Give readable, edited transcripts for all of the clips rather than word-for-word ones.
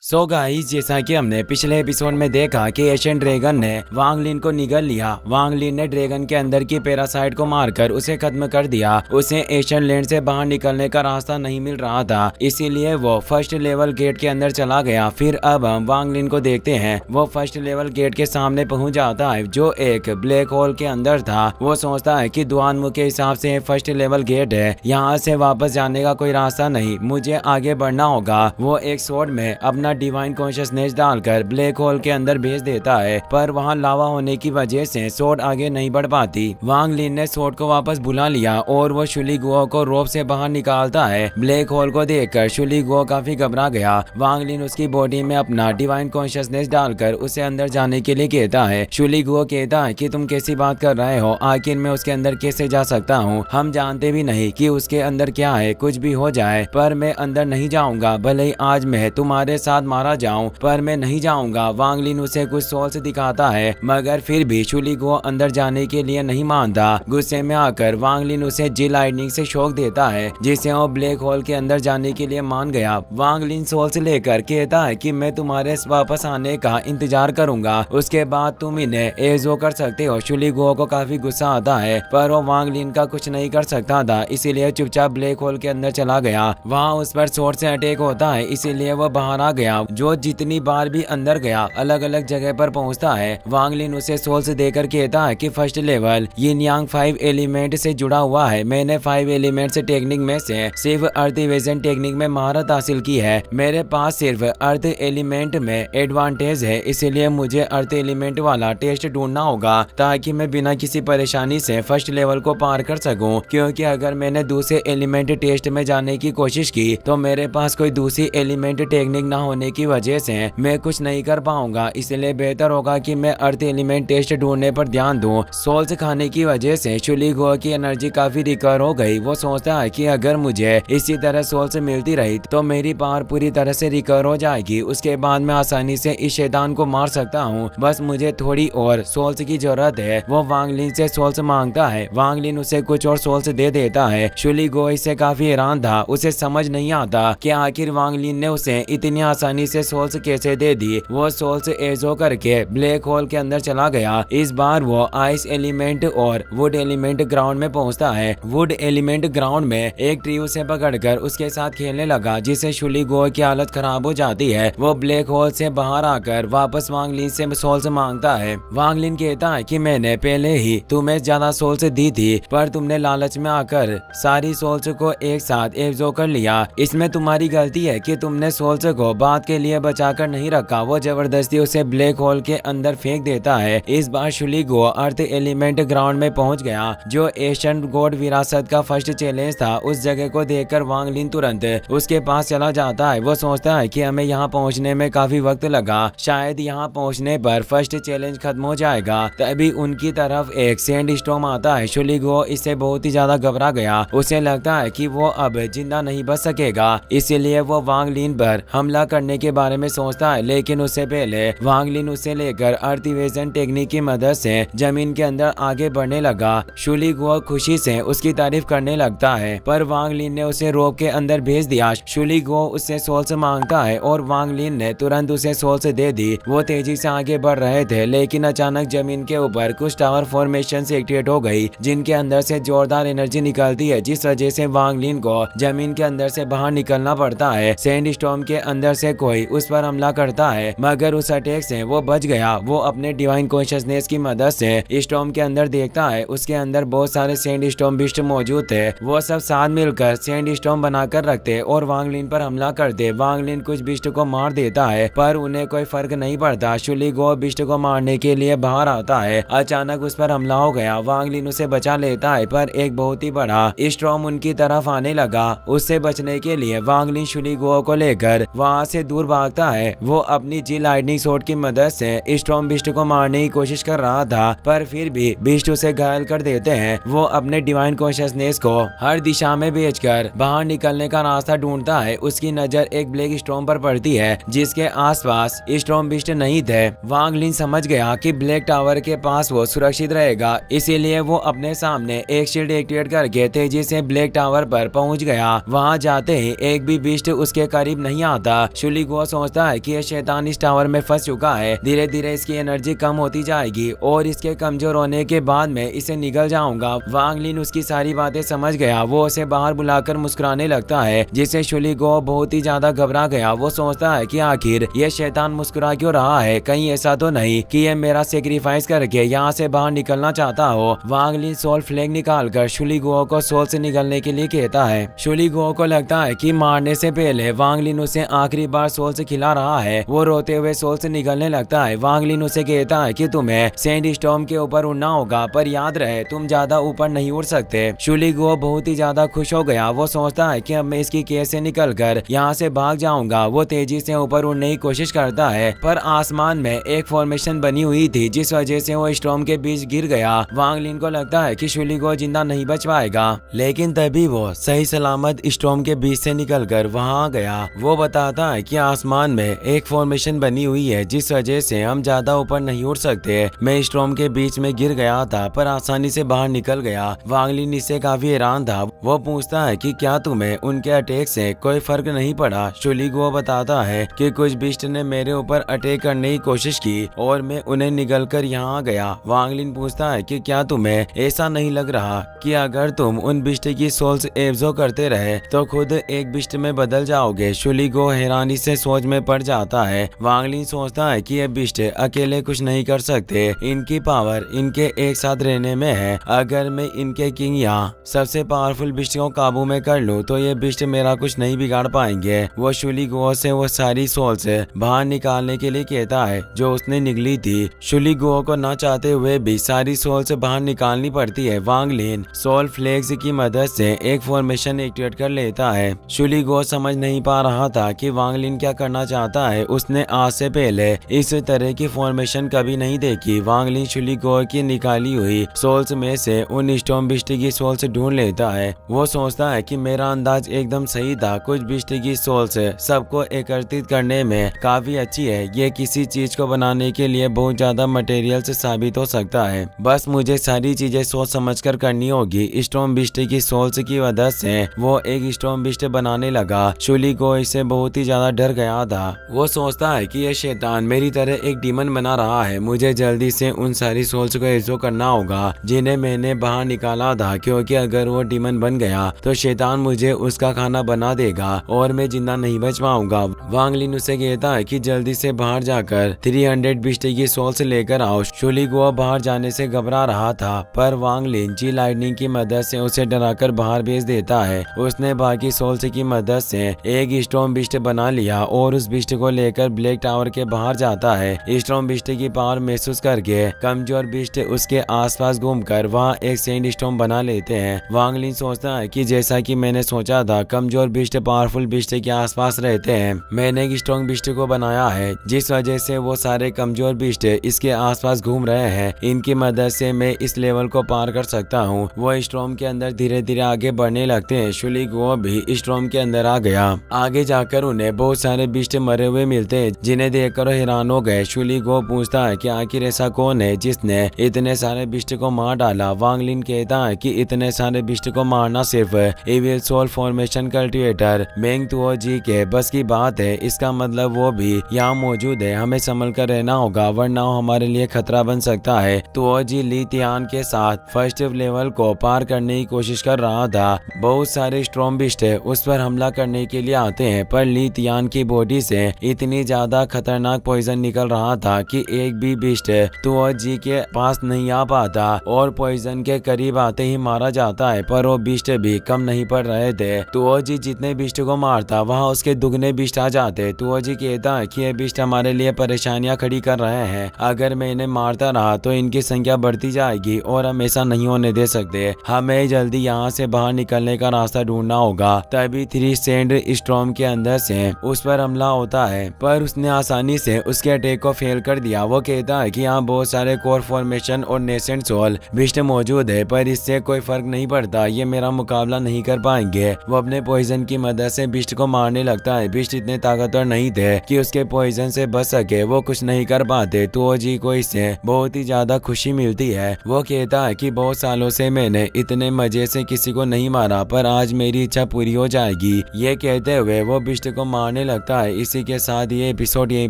So guys, जैसा कि हमने पिछले एपिसोड में देखा कि एशियन ड्रैगन ने वांग लिन को निगल लिया। वांग लिन ने ड्रैगन के अंदर की पैरासाइट को मारकर उसे खत्म कर दिया। उसे एशियन लैंड से बाहर निकलने का रास्ता नहीं मिल रहा था, इसीलिए वो फर्स्ट लेवल गेट के अंदर चला गया। फिर अब हम वांग लिन को देखते हैं। वो फर्स्ट लेवल गेट के सामने पहुंच जाता है, जो एक ब्लैक होल के अंदर था। वो सोचता है कि दुआनमु के हिसाब से फर्स्ट लेवल गेट है, यहाँ से वापस जाने का कोई रास्ता नहीं, मुझे आगे बढ़ना होगा। वो एक स्वॉर्ड में अपना डिवाइन कॉन्शियसनेस डालकर ब्लैक होल के अंदर भेज देता है, पर वहां लावा होने की वजह से स्वॉर्ड आगे नहीं बढ़ पाती। वांग लिन ने स्वॉर्ड को वापस बुला लिया और वो शुली गुओ को रोप से बाहर निकालता है। ब्लैक होल को देखकर शुली गुओ काफी घबरा गया। वांग लिन उसकी बॉडी में अपना डिवाइन कॉन्शियसनेस डालकर उसे अंदर जाने के लिए कहता है। शुली गुओ कहता है कि तुम कैसी बात कर रहे हो, आखिर मैं उसके अंदर कैसे जा सकता हूँ, हम जानते भी नहीं कि उसके अंदर क्या है, कुछ भी हो जाए पर मैं अंदर नहीं जाऊंगा, भले ही आज मैं तुम्हारे साथ मारा जाऊं पर मैं नहीं जाऊंगा। वांग लिन उसे कुछ सोल्स दिखाता है, मगर फिर भी शुली गुओ अंदर जाने के लिए नहीं मानता। गुस्से में आकर वांग लिन उसे जी लाइटनिंग से शॉक देता है, जिससे वो ब्लैक होल के अंदर जाने के लिए मान गया। वांग लिन सोल्स लेकर कहता है कि मैं तुम्हारे वापस आने का इंतजार करूंगा, उसके बाद तुम इन्हें एजो कर सकते हो। शुली गुओ को काफी गुस्सा आता है, पर वो वांग लिन का कुछ नहीं कर सकता था, इसीलिए चुपचाप ब्लैक होल के अंदर चला गया। वहाँ उस पर स्वॉर्ड से अटैक होता है, इसीलिए वो बाहर आ गया। जो जितनी बार भी अंदर गया अलग अलग जगह पर पहुंचता है। वांग लिन उसे सोल्स देकर कहता है कि फर्स्ट लेवल यिन यांग 5 एलिमेंट से जुड़ा हुआ है। मैंने 5 एलिमेंट्स टेक्निक में से सिर्फ अर्थ इवेजन टेक्निक में महारत हासिल की है। मेरे पास सिर्फ अर्थ एलिमेंट में एडवांटेज है, इसलिए मुझे अर्थ एलिमेंट वाला टेस्ट ढूंढना होगा ताकि मैं बिना किसी परेशानी से फर्स्ट लेवल को पार कर सकूं। क्योंकि अगर मैंने दूसरे एलिमेंट टेस्ट में जाने की कोशिश की तो मेरे पास कोई दूसरी एलिमेंट टेक्निक ना होने की वजह से मैं कुछ नहीं कर पाऊंगा, इसलिए बेहतर होगा कि मैं अर्थ एलिमेंट टेस्ट ढूंढने पर ध्यान दूं। सोल्स खाने की वजह से शुली गुओ की एनर्जी काफी रिकवर हो गई। वो सोचता है कि अगर मुझे इसी तरह सोल्स मिलती रही तो मेरी पावर पूरी तरह से रिकवर हो जाएगी, उसके बाद मैं आसानी से इस शैतान को मार सकता हूँ। बस मुझे थोड़ी और सोल्स की जरूरत है। वो वांग लिन से सोल्स मांगता है, वांग लिन उसे कुछ और सोल्स दे देता है। शुली गुओ इससे काफी हैरान था, उसे समझ नहीं आता कि आखिर वांग लिन ने उसे इतनी आसानी से सोल्स कैसे दे दी। वो सोल्स एजो करके ब्लैक होल के अंदर चला गया। इस बार वो आइस एलिमेंट और वुड एलिमेंट ग्राउंड में पहुंचता है। वुड एलिमेंट ग्राउंड में एक ट्री उसे पकड़कर उसके साथ खेलने लगा, जिससे शुली गुओ की हालत खराब हो जाती है। वो ब्लैक होल से बाहर आकर वापस वांग लिन से सोल्स मांगता है। वांग लिन कहता है कि मैंने पहले ही तुम्हें ज्यादा सोल्स दी थी, पर तुमने लालच में आकर सारी सोल्स को एक साथ एब्जॉर्ब कर लिया। इसमें तुम्हारी गलती है कि तुमने सोल्स को बाद के लिए बचाकर नहीं रखा। वो जबरदस्ती उसे ब्लैक होल के अंदर फेंक देता है। इस बार शुली गुओ अर्थ एलिमेंट ग्राउंड में पहुंच गया, जो एशियन गॉड विरासत का फर्स्ट चैलेंज था। उस जगह को देखकर वांग लिन तुरंत उसके पास चला जाता है। वो सोचता है कि हमें यहाँ पहुँचने में काफी वक्त लगा, शायद यहाँ पहुँचने पर फर्स्ट चैलेंज खत्म हो जाएगा। तभी उनकी तरफ एक सैंड स्टॉर्म आता है। शुली गुओ इससे बहुत ही ज्यादा घबरा गया, उसे लगता है कि वो अब जिंदा नहीं बच सकेगा, इसीलिए वो वांग लिन पर हमला करने के बारे में सोचता है। लेकिन उससे पहले वांग लिन उसे लेकर अर्थ इवेजन टेक्निक की मदद से जमीन के अंदर आगे बढ़ने लगा। शुली गुओ खुशी से उसकी तारीफ करने लगता है, पर वांग लिन ने उसे रोप के अंदर भेज दिया। शुली गुओ उससे सोल्स मांगता है और वांग लिन ने तुरंत उसे सोल्स दे दी। वो तेजी से आगे बढ़ रहे थे, लेकिन अचानक जमीन के ऊपर कुछ टावर फॉर्मेशन एक्टिवेट हो गई, जिनके अंदर से जोरदार एनर्जी निकलती है, जिस वजह से वांग लिन को जमीन के अंदर से बाहर निकलना पड़ता है। सैंड स्टॉर्म के अंदर से कोई उस पर हमला करता है, मगर उस अटैक से वो बच गया। वो अपने डिवाइन कॉन्शियसनेस की मदद से स्टॉर्म के अंदर देखता है, उसके अंदर बहुत सारे सैंड स्टॉर्म बिस्ट मौजूद थे। वो सब साथ मिलकर सैंड स्टॉर्म बनाकर रखते और वांग लिन पर हमला करते। वांग लिन कुछ बिस्ट को मार देता है, पर उन्हें कोई फर्क नहीं पड़ता। शुली गुओ बिस्ट को मारने के लिए बाहर आता है, अचानक उस पर हमला हो गया। वांग लिन उसे बचा लेता है, पर एक बहुत ही बड़ा स्टॉर्म उनकी तरफ आने लगा। उससे बचने के लिए वांग लिन शुली गुओ को लेकर वहां से दूर भागता है। वो अपनी जी लाइटनिंग शॉट की मदद से स्टॉर्म बिस्ट को मारने की कोशिश कर रहा था, पर फिर भी बिस्ट उसे घायल कर देते हैं। वो अपने डिवाइन कॉन्शियसनेस को हर दिशा में भेजकर बाहर निकलने का रास्ता ढूंढता है। उसकी नजर एक ब्लैक स्टॉर्म पर पड़ती है, जिसके आसपास स्टॉर्म बिस्ट नहीं थे। वांग लिन समझ गया कि ब्लैक टावर के पास वो सुरक्षित रहेगा, इसीलिए वो अपने सामने एक शील्ड एक्टिवेट करके तेजी से ब्लैक टावर पर पहुंच गया। वहां जाते ही एक भी बिस्ट उसके करीब नहीं आता। शुली गुओ सोचता है कि ये शैतान इस टावर में फंस चुका है, धीरे धीरे इसकी एनर्जी कम होती जाएगी और इसके कमजोर होने के बाद में इसे निगल जाऊंगा। वांग लिन उसकी सारी बातें समझ गया। वो उसे बाहर बुलाकर मुस्कुराने लगता है, जिससे शुली गुओ बहुत ही ज्यादा घबरा गया। वो सोचता है कि आखिर ये शैतान मुस्कुरा क्यों रहा है, कहीं ऐसा तो नहीं कि ये मेरा सेक्रीफाइस करके यहाँ से बाहर निकलना चाहता हो। वांग लिन सोल फ्लैग निकालकर शुली गुओ को सोल से निकलने के लिए कहता है। शुली गुओ को लगता है कि मारने से पहले वांग लिन उसे आखिरी बार सोल से खिला रहा है। वो रोते हुए सोल से निकलने लगता है। वांग लिन उसे कहता है कि तुम्हें सैंड स्टॉर्म के ऊपर उड़ना होगा, पर याद रहे तुम ज्यादा ऊपर नहीं उड़ सकते। शुली गुओ बहुत ही ज्यादा खुश हो गया। वो सोचता है कि अब मैं इसकी केस से निकलकर यहाँ से भाग जाऊंगा। वो तेजी से ऊपर उड़ने की कोशिश करता है, पर आसमान में एक फॉर्मेशन बनी हुई थी, जिस वजह से वो स्टॉर्म के बीच गिर गया। वांग लिन को लगता है कि शुली गुओ जिंदा नहीं बच पाएगा, लेकिन तभी वो सही सलामत स्टॉर्म के बीच से निकलकर वहां आ गया। वो बताता है कि आसमान में एक फॉर्मेशन बनी हुई है, जिस वजह से हम ज्यादा ऊपर नहीं उड़ सकते। मैं स्टॉर्म के बीच में गिर गया था, पर आसानी से बाहर निकल गया। वांग लिन इससे काफी हैरान था। वो पूछता है कि क्या तुम्हें उनके अटैक से कोई फर्क नहीं पड़ा। शुली गुओ बताता है कि कुछ बिस्ट ने मेरे ऊपर अटैक करने की कोशिश की और मैं उन्हें निगल कर यहाँ आ गया। वांग लिन पूछता है कि क्या तुम्हें ऐसा नहीं लग रहा कि अगर तुम उन बिस्ट की सोल्स एब्जॉर्ब करते रहे तो खुद एक बिस्ट में बदल जाओगे। शुली गुओ हैरानी से सोच में पड़ जाता है। वांग लिन सोचता है कि ये बिस्ट अकेले कुछ नहीं कर सकते, इनकी पावर इनके एक साथ रहने में है। अगर मैं इनके किंग या सबसे पावरफुल बिस्ट को काबू में कर लूं तो ये बिस्ट मेरा कुछ नहीं बिगाड़ पाएंगे। वो शुली गुओ से वो सारी सोल्स बाहर निकालने के लिए कहता है जो उसने निगली थी। शुली गुओ को न चाहते हुए भी सारी सोल्स बाहर निकालनी पड़ती है। वांग लिन सोल फ्लेक्स की मदद से एक फॉर्मेशन एक्टिवेट कर लेता है। शुली गुओ समझ नहीं पा रहा था कि वांग लिन क्या करना चाहता है। उसने आज से पहले इस तरह की फॉर्मेशन कभी नहीं देखी। वांग लिन शुली गुओ की निकाली हुई सोल्स में से उन स्टॉर्म बिस्ट की सोल्स ढूंढ लेता है। वो सोचता है कि मेरा अंदाज एकदम सही था, कुछ बिस्ट की सोल्स सबको एकत्रित करने में काफी अच्छी है। ये किसी चीज को बनाने के लिए बहुत ज्यादा मटेरियल से साबित हो सकता है। बस मुझे सारी चीजें सोच समझकर करनी होगी। स्टॉर्म बिस्ट की सोल्स की वजह से वो एक स्टॉर्म बिस्ट बनाने लगा। शुली को इससे बहुत ही ज्यादा डर गया था। वो सोचता है कि ये शैतान मेरी तरह एक डीमन बना रहा है। मुझे जल्दी से उन सारी सोल्स को एब्जॉर्ब करना होगा जिन्हें मैंने बाहर निकाला था, क्योंकि अगर वो डीमन बन गया तो शैतान मुझे उसका खाना बना देगा और मैं जिंदा नहीं बच पाऊंगा। वांग लिन उसे कहता है कि जल्दी से बाहर जाकर 300 बिस्ट की सोल्स लेकर आओ। शुली गुओ बाहर जाने से घबरा रहा था, पर वांग लिन जी लाइटनिंग की मदद से उसे डराकर बाहर भेज देता है। उसने बाकी सोल्स की मदद से एक स्टॉर्म बिस्ट बना लिया और उस बिस्ट को लेकर ब्लैक टावर के बाहर जाता है। स्टॉर्म बिस्ट की पावर महसूस करके कमजोर बिस्ट उसके आसपास घूमकर वहां एक सैंड स्टॉर्म बना लेते हैं। वांग लिन सोचता है कि जैसा कि मैंने सोचा था, कमजोर बिस्ट पावरफुल बिस्ट के आसपास रहते हैं। मैंने एक स्ट्रॉन्ग बिस्ट को बनाया है, जिस वजह से वो सारे कमजोर बिस्ट इसके आसपास घूम रहे हैं। इनकी मदद से मैं इस लेवल को पार कर सकता हूँ। वो स्टॉर्म के अंदर धीरे धीरे आगे बढ़ने लगते हैं। शुली गुओ भी स्टॉर्म के अंदर आ गया। आगे जाकर उन्हें बहुत सारे बिस्ट मरे हुए मिलते हैं, जिन्हें देखकर हैरान हो गए। शुली गुओ पूछता है कि आखिर ऐसा कौन है जिसने इतने सारे बिस्ट को मार डाला। वांग लिन कहता है कि इतने सारे बिस्ट को मारना सिर्फ इविल सोल फॉर्मेशन कल्टिवेटर मेंग तुओ जी के बस की बात है। इसका मतलब वो भी यहाँ मौजूद है। हमें संभल कर रहना होगा, वरना हमारे लिए खतरा बन सकता है। तुओ जी ली तियान के साथ फर्स्ट लेवल को पार करने की कोशिश कर रहा था। बहुत सारे स्ट्रॉन्ग बिस्ट उस पर हमला करने के लिए आते हैं, पर ली तियान की बॉडी से इतनी ज्यादा खतरनाक पॉइजन निकल रहा था कि एक भी बिस्ट तुओ जी के पास नहीं आ पाता और पॉइजन के करीब आते ही मारा जाता है। पर वो बिस्ट भी कम नहीं पड़ रहे थे। तुओ जी जितने बिस्ट को मारता वहाँ उसके दुगने बिस्ट आ जाते। तुओ जी कहता है कि ये बिस्ट हमारे लिए परेशानियां खड़ी कर रहे हैं। अगर मैं इन्हें मारता रहा तो इनकी संख्या बढ़ती जाएगी और हम ऐसा नहीं होने दे सकते। हमें जल्दी यहाँ से बाहर निकलने का रास्ता ढूंढना होगा। तभी 3 सैंड स्टॉर्म के अंदर से उस पर हमला होता है, पर उसने आसानी से उसके अटैक को फेल कर दिया। वो कहता है कि यहाँ बहुत सारे कोर फॉर्मेशन और नेसेंट सोल बिस्ट मौजूद है, पर इससे कोई फर्क नहीं पड़ता। ये मेरा मुकाबला नहीं कर पाएंगे। वो अपने पॉइजन की मदद से बिस्ट को मारने लगता है। बिस्ट इतने ताकतवर नहीं थे कि उसके पॉइजन से बच सके। वो कुछ नहीं कर पाते। तुओ जी को इससे बहुत ही ज्यादा खुशी मिलती है। वो कहता है कि बहुत सालों से मैंने इतने मजे से किसी को नहीं मारा, पर आज मेरी इच्छा पूरी हो जाएगी। ये कहते हुए वो बिस्ट को मारने लगता है इसी के साथ ये एपिसोड यहीं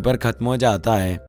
पर खत्म हो जाता है।